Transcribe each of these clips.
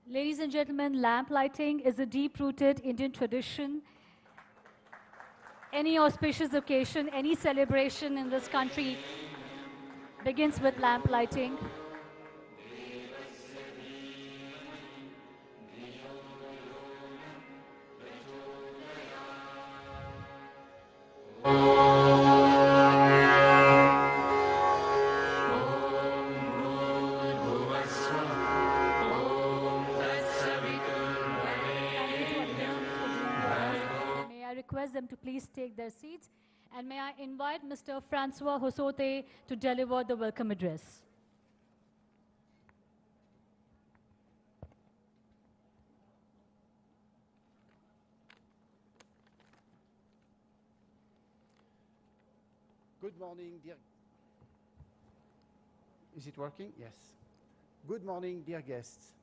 Ladies and gentlemen, lamp lighting is a deep-rooted Indian tradition. Any auspicious occasion, any celebration in this country begins with lamp lighting. Request them to please take their seats, and may I invite Mr. Francois Hosote to deliver the welcome address. Good morning, dear. Is it working? Yes. Good morning, dear guests.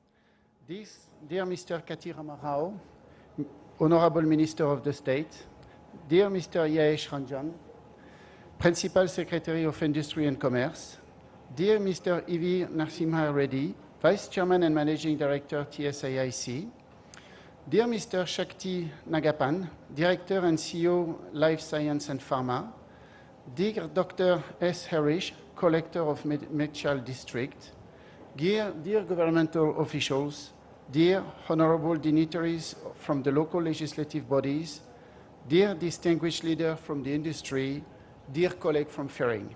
Dear Mr. KTR Rao, Honorable Minister of the State, dear Mr. Yaesh Ranjan, Principal Secretary of Industry and Commerce, dear Mr. E.V. Narasimha Reddy, Vice Chairman and Managing Director, TSIIC, dear Mr. Shakti Nagapan, Director and CEO, Life Science and Pharma, dear Dr. S. Harish, Collector of Mechal District, dear governmental officials, dear honorable dignitaries from the local legislative bodies, dear distinguished leader from the industry, dear colleague from Ferring.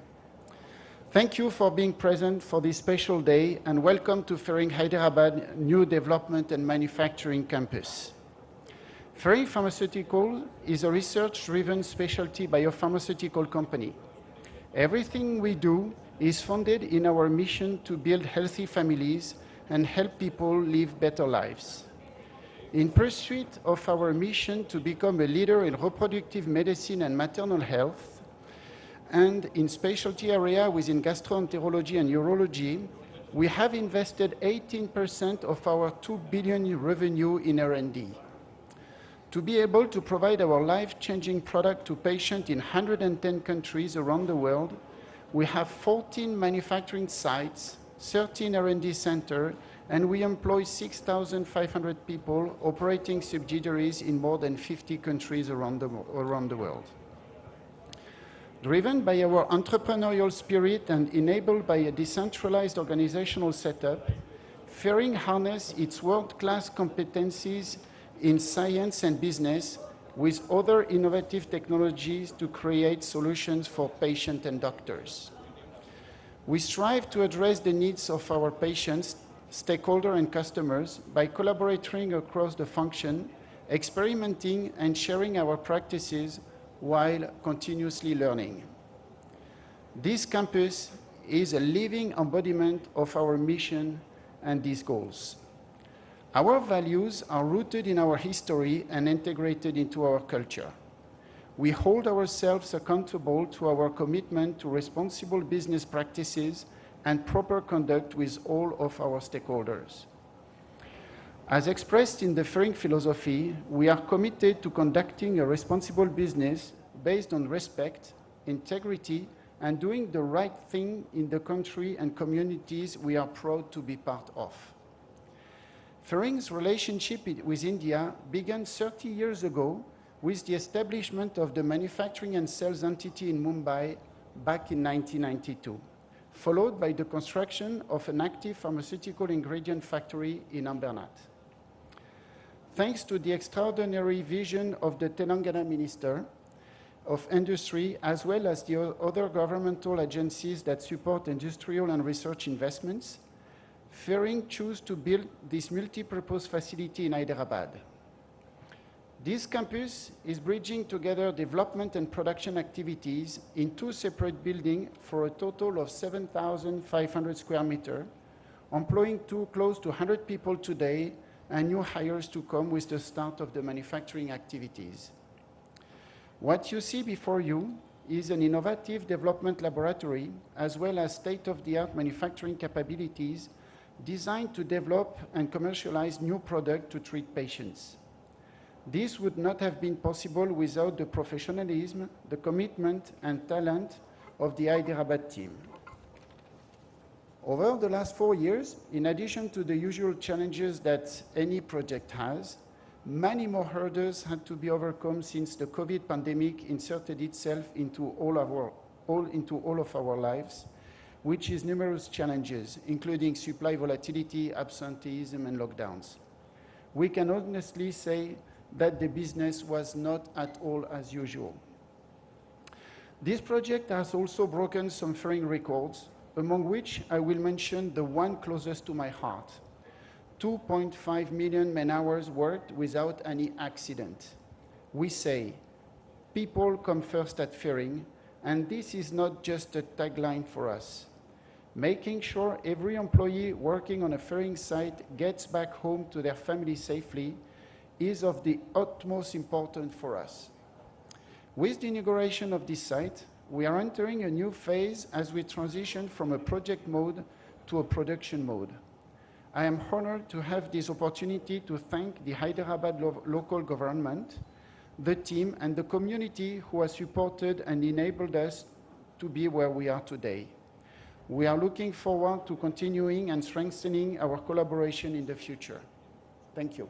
Thank you for being present for this special day and welcome to Ferring Hyderabad New Development and Manufacturing Campus. Ferring Pharmaceutical is a research-driven specialty biopharmaceutical company. Everything we do is founded in our mission to build healthy families and help people live better lives. In pursuit of our mission to become a leader in reproductive medicine and maternal health, and in specialty area within gastroenterology and urology, we have invested 18% of our 2 billion revenue in R&D. To be able to provide our life-changing product to patients in 110 countries around the world, we have 14 manufacturing sites, 13 R&D centers, and we employ 6,500 people operating subsidiaries in more than 50 countries around the world. Driven by our entrepreneurial spirit and enabled by a decentralized organizational setup, Ferring harnesses its world-class competencies in science and business with other innovative technologies to create solutions for patients and doctors. We strive to address the needs of our patients, stakeholders, and customers by collaborating across the function, experimenting and sharing our practices while continuously learning. This campus is a living embodiment of our mission and these goals. Our values are rooted in our history and integrated into our culture. We hold ourselves accountable to our commitment to responsible business practices and proper conduct with all of our stakeholders. As expressed in the Ferring philosophy, we are committed to conducting a responsible business based on respect, integrity, and doing the right thing in the country and communities we are proud to be part of. Ferring's relationship with India began 30 years ago with the establishment of the manufacturing and sales entity in Mumbai back in 1992, followed by the construction of an active pharmaceutical ingredient factory in Ambernath. Thanks to the extraordinary vision of the Telangana Minister of Industry, as well as the other governmental agencies that support industrial and research investments, Ferring chose to build this multi-purpose facility in Hyderabad. This campus is bridging together development and production activities in two separate buildings for a total of 7,500 square meters, employing close to 100 people today and new hires to come with the start of the manufacturing activities. What you see before you is an innovative development laboratory as well as state-of-the-art manufacturing capabilities designed to develop and commercialize new products to treat patients. This would not have been possible without the professionalism, the commitment, and talent of the Hyderabad team. Over the last 4 years, in addition to the usual challenges that any project has, many more hurdles had to be overcome since the COVID pandemic inserted itself into all of our lives, which is numerous challenges, including supply volatility, absenteeism, and lockdowns. We can honestly say that the business was not at all as usual. This project has also broken some fairing records, among which I will mention the one closest to my heart. 2.5 million man-hours worked without any accident. We say, people come first at fairing, and this is not just a tagline for us. Making sure every employee working on a fairing site gets back home to their family safely is of the utmost importance for us. With the inauguration of this site, we are entering a new phase as we transition from a project mode to a production mode. I am honored to have this opportunity to thank the Hyderabad local government, the team, and the community who has supported and enabled us to be where we are today. We are looking forward to continuing and strengthening our collaboration in the future. Thank you.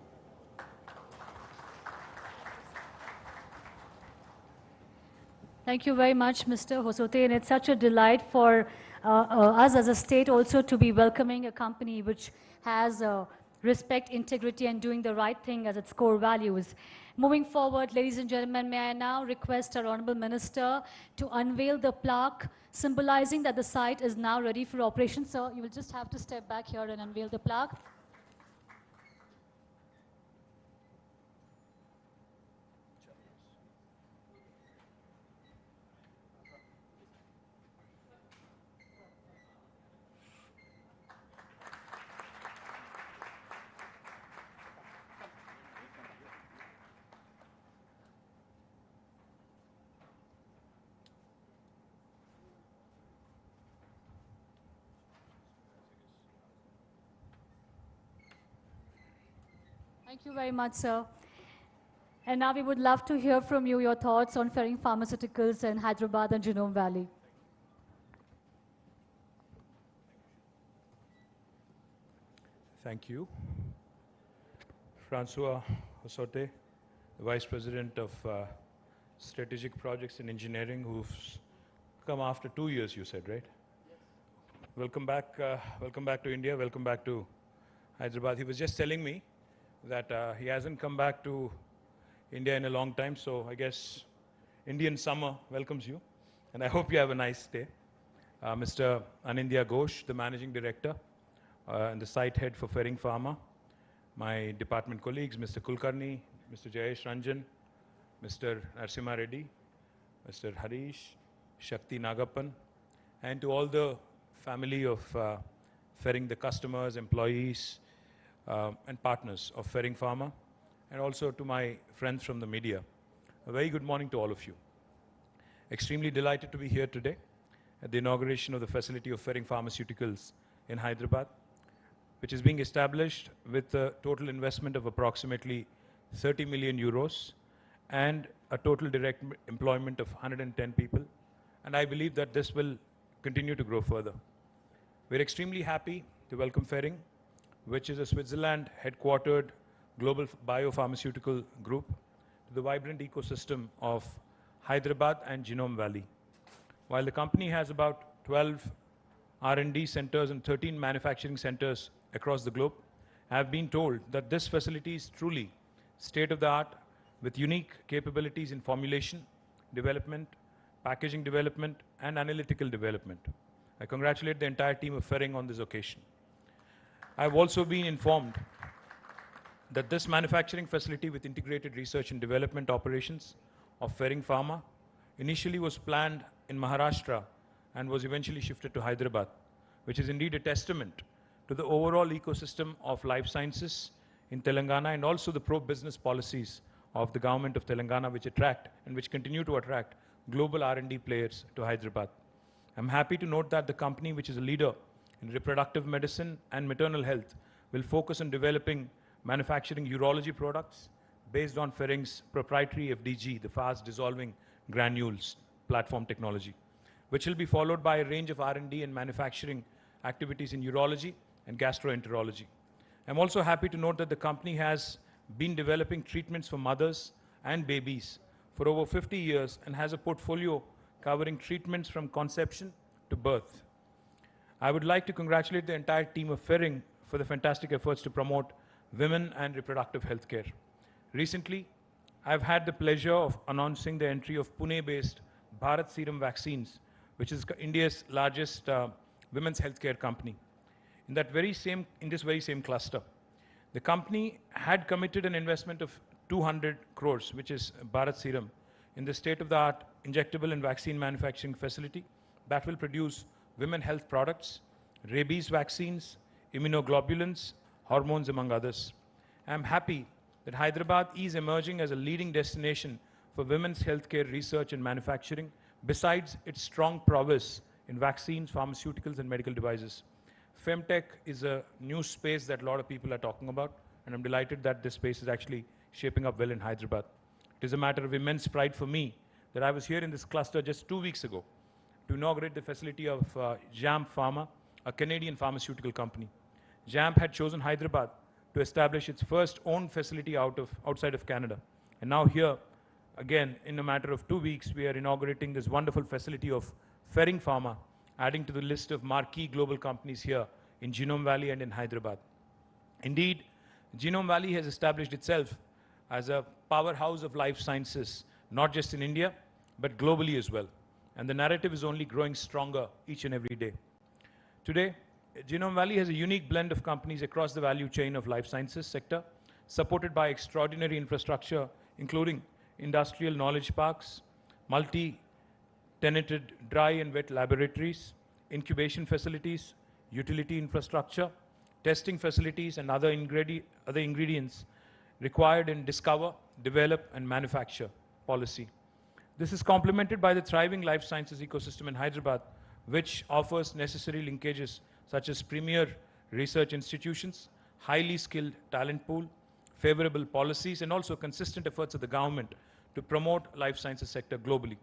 Thank you very much, Mr. Hosote, and it's such a delight for us as a state also to be welcoming a company which has respect, integrity, and doing the right thing as its core values. Moving forward, ladies and gentlemen, may I now request our Honorable Minister to unveil the plaque symbolizing that the site is now ready for operation. So you will just have to step back here and unveil the plaque. Thank you very much, sir. And now we would love to hear from you your thoughts on Ferring Pharmaceuticals in Hyderabad and Genome Valley. Thank you. Francois Hosote, the Vice President of Strategic Projects and Engineering, who's come after 2 years, you said, right? Yes. Welcome back to India, welcome back to Hyderabad. He was just telling me that he hasn't come back to India in a long time, so I guess Indian summer welcomes you, and I hope you have a nice stay. Mr. Anindya Ghosh, the Managing Director and the Site Head for Ferring Pharma, my department colleagues, Mr. Kulkarni, Mr. Jayesh Ranjan, Mr. Narsimha Reddy, Mr. Harish, Shakti Nagappan, and to all the family of Ferring, the customers, employees, and partners of Ferring Pharma, and also to my friends from the media. A very good morning to all of you. Extremely delighted to be here today at the inauguration of the facility of Ferring Pharmaceuticals in Hyderabad, which is being established with a total investment of approximately 30 million euros and a total direct employment of 110 people. And I believe that this will continue to grow further. We're extremely happy to welcome Ferring, which is a Switzerland headquartered global biopharmaceutical group, to the vibrant ecosystem of Hyderabad and Genome Valley. While the company has about 12 R&D centers and 13 manufacturing centers across the globe, I have been told that this facility is truly state-of-the-art with unique capabilities in formulation, development, packaging development, and analytical development. I congratulate the entire team of Ferring on this occasion. I've also been informed that this manufacturing facility with integrated research and development operations of Ferring Pharma initially was planned in Maharashtra and was eventually shifted to Hyderabad, which is indeed a testament to the overall ecosystem of life sciences in Telangana and also the pro-business policies of the government of Telangana, which attract and which continue to attract global R&D players to Hyderabad. I'm happy to note that the company, which is a leader in reproductive medicine and maternal health, will focus on developing manufacturing urology products based on Ferring's proprietary FDG, the fast dissolving granules platform technology, which will be followed by a range of R&D and manufacturing activities in urology and gastroenterology. I'm also happy to note that the company has been developing treatments for mothers and babies for over 50 years and has a portfolio covering treatments from conception to birth. I would like to congratulate the entire team of Ferring for the fantastic efforts to promote women and reproductive health care. Recently, I've had the pleasure of announcing the entry of Pune-based Bharat Serum Vaccines, which is India's largest women's healthcare company. In this very same cluster, the company had committed an investment of 200 crores, which is Bharat Serum, in the state-of-the-art injectable and vaccine manufacturing facility that will produce women health products, rabies vaccines, immunoglobulins, hormones, among others. I'm happy that Hyderabad is emerging as a leading destination for women's healthcare research and manufacturing, besides its strong prowess in vaccines, pharmaceuticals, and medical devices. Femtech is a new space that a lot of people are talking about, and I'm delighted that this space is actually shaping up well in Hyderabad. It is a matter of immense pride for me that I was here in this cluster just 2 weeks ago to inaugurate the facility of JAMP Pharma, a Canadian pharmaceutical company. JAMP had chosen Hyderabad to establish its first own facility outside of Canada. And now here, again, in a matter of 2 weeks, we are inaugurating this wonderful facility of Ferring Pharma, adding to the list of marquee global companies here in Genome Valley and in Hyderabad. Indeed, Genome Valley has established itself as a powerhouse of life sciences, not just in India, but globally as well. And the narrative is only growing stronger each and every day. Today, Genome Valley has a unique blend of companies across the value chain of life sciences sector, supported by extraordinary infrastructure, including industrial knowledge parks, multi-tenanted dry and wet laboratories, incubation facilities, utility infrastructure, testing facilities, and other ingredients required in discover, develop, and manufacture policy. This is complemented by the thriving life sciences ecosystem in Hyderabad, which offers necessary linkages such as premier research institutions, highly skilled talent pool, favorable policies, and also consistent efforts of the government to promote life sciences sector globally.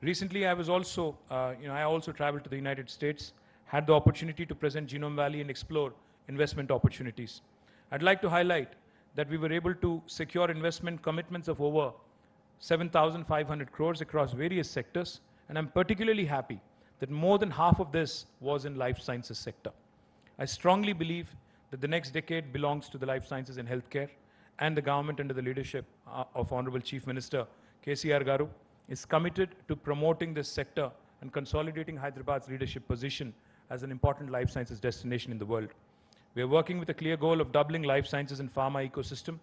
Recently, I also traveled to the United States, had the opportunity to present Genome Valley and explore investment opportunities. I'd like to highlight that we were able to secure investment commitments of over 7,500 crores across various sectors, and I'm particularly happy that more than half of this was in life sciences sector. I strongly believe that the next decade belongs to the life sciences and healthcare, and the government under the leadership of Honorable Chief Minister KTR Garu is committed to promoting this sector and consolidating Hyderabad's leadership position as an important life sciences destination in the world. We are working with a clear goal of doubling life sciences and pharma ecosystem,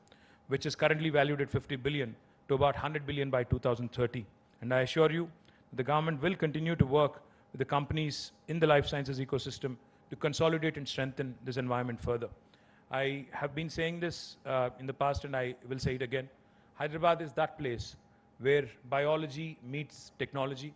which is currently valued at 50 billion to about 100 billion by 2030. And I assure you, the government will continue to work with the companies in the life sciences ecosystem to consolidate and strengthen this environment further. I have been saying this in the past, and I will say it again. Hyderabad is that place where biology meets technology,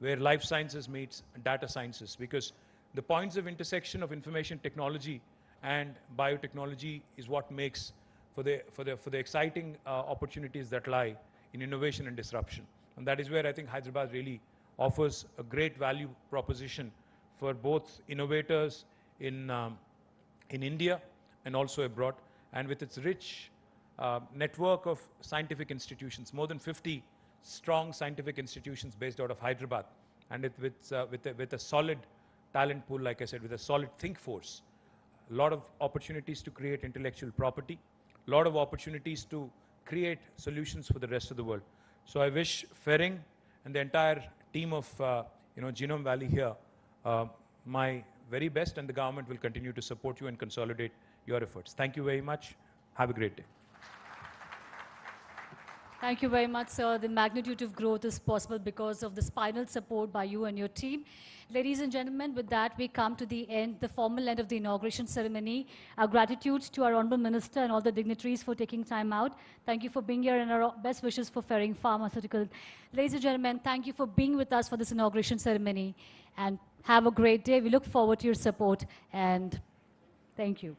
where life sciences meets data sciences, because the points of intersection of information technology and biotechnology is what makes for the exciting opportunities that lie in innovation and disruption. And that is where I think Hyderabad really offers a great value proposition for both innovators in India and also abroad. And with its rich network of scientific institutions, more than 50 strong scientific institutions based out of Hyderabad, and with a solid talent pool, like I said, with a solid think force, a lot of opportunities to create intellectual property, a lot of opportunities to create solutions for the rest of the world. So I wish Ferring and the entire team of Genome Valley here my very best, and the government will continue to support you and consolidate your efforts. Thank you very much. Have a great day. Thank you very much, sir. The magnitude of growth is possible because of the spinal support by you and your team. Ladies and gentlemen, with that, we come to the formal end of the inauguration ceremony. Our gratitude to our Honorable Minister and all the dignitaries for taking time out. Thank you for being here, and our best wishes for Ferring Pharmaceutical. Ladies and gentlemen, thank you for being with us for this inauguration ceremony, and have a great day. We look forward to your support, and thank you.